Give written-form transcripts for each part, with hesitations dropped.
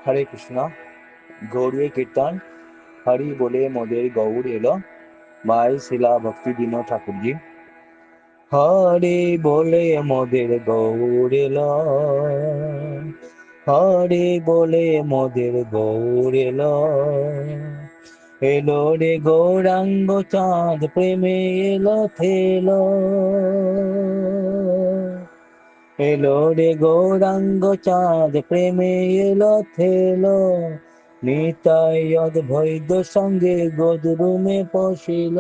হরে কৃষ্ণ। গৌরী কীর্তন হরি বলে মোদের গৌর এলো বাই শিলা ভক্তি দিন ঠাকুরজি। হরে বলে মোদের গৌর এলো, হরে বলে মোদের গৌর এলো। এলো রে গৌরাঙ্গ চাঁদ প্রেমে এলো থেলো, এলো রে গৌরাঙ্গ চাঁদ প্রেমে এলো থেলো। নিতাই অদ্বৈত সঙ্গে গদরুমে পশিল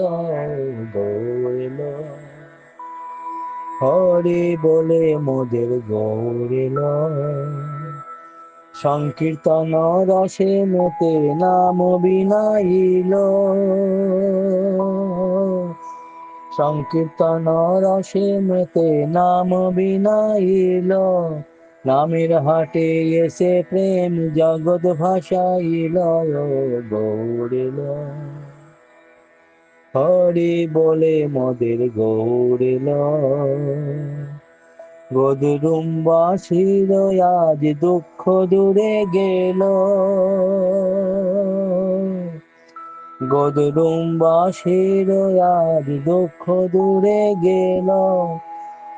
গৌর। হরি বলে মোদের গৌর। সংকীর্তন রসে মতে নাম বিনাইল, সংকীর্তন রসে মেতে নাম বিনাইল। নামের হাটে এসে প্রেম জগৎ ভাসাইল গৌরিল। হরি বলে মোদের গৌরিল। গদরুমবাসীর আজ দুঃখ দূরে গেল, গদরুমবাসীর আজ দুঃখ দূরে গেল।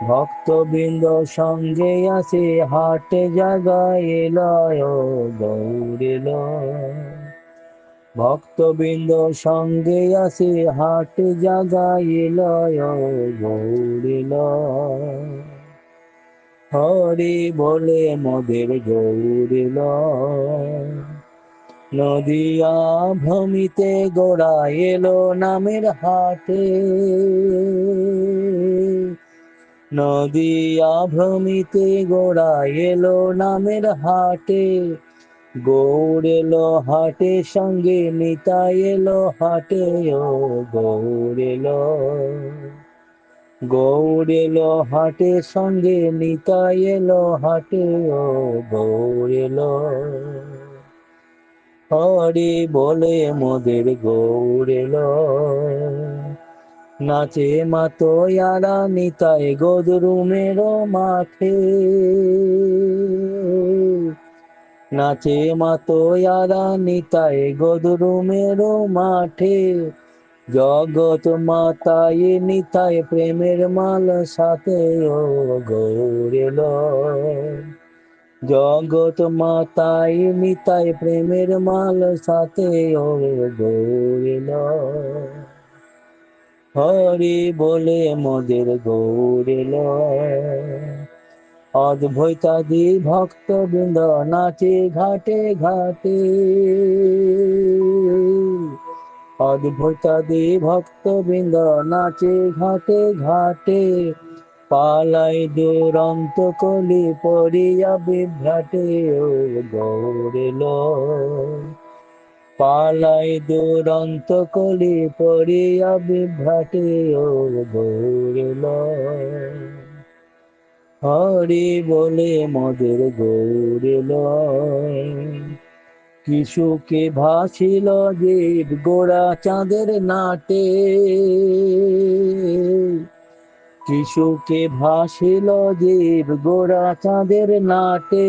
ভক্তবৃন্দ সঙ্গে আসে হাটে জাগাইল গৌরিল। ভক্তবৃন্দ সঙ্গে আসে হাটে জাগাইল গৌরিল। হরি বলে মোদের গৌরিল। নদিয়া ভূমিতে গোড়া এলো নামের হাটে, নদিয়া ভূমিতে গোড়া এলো নামের হাটে। গৌর এলো হাটে সঙ্গে নিতাই এলো হাটে গৌর এলো। গৌর এলো হাটে সঙ্গে নিতাই এলো হাটে গৌর এলো। হরি বলে মোদের গৌর এলো। নাচে মাতোয়ারা নিতাই গদরুমের মাঠে, নাচে মাতোয়ারা নিতাই গদরুমের মাঠে। জগৎ মাতাই নিতাই প্রেমের মাল সাথে গৌর এলো। জগৎ মাতাই নিতাই প্রেমের মাল সাথে গৌর এলো। হরি বলে মোদের গৌর এলো। অদ্বৈতাদি ভক্তবৃন্দ নাচে ঘাটে ঘাটে, অদ্বৈতাদি ভক্তবৃন্দ নাচে ঘাটে ঘাটে। পালাই দুরন্ত কলি পড়িয়া বিভ্রাটে গৌর এলো। পালাই দুরন্ত কলি পড়িয়া বিভ্রাটে গৌর এলো। হরি বলে মোদের গৌর এলো। কিশুকে ভাসিল জীব গোড়া চাঁদের নাটে, কিশুকে ভাসিল জীব গোড়া চাঁদের নাটে।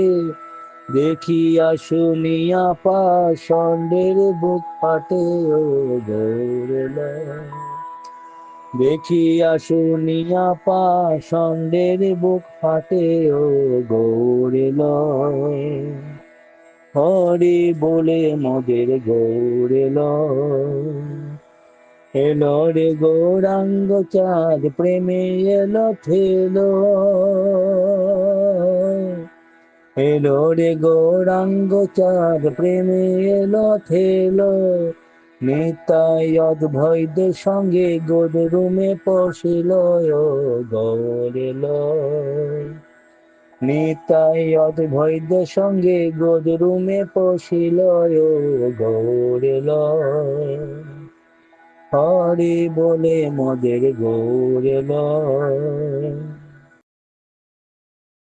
দেখিয়া শুনিয়া পাষণ্ডের বুক ফাটে গৌর এলো। দেখিয়া শুনিয়া পাষণ্ডের বুক ফাটে গৌর এলো। হরি বলে মোদের গৌর এলো। এলো রে গৌরাঙ্গ চাঁদ প্রেমে এলো থেলো, এলো রে গৌরাঙ্গ চাঁদ প্রেমে এলো থেলো। নিতাই অদ্বৈত সঙ্গে গদরুমে পশিল গৌর এলো। নিতাই অদ্বৈত সঙ্গে গদরুমে পশিল গৌর এলো। হরি বলে মোদের গৌর এলো।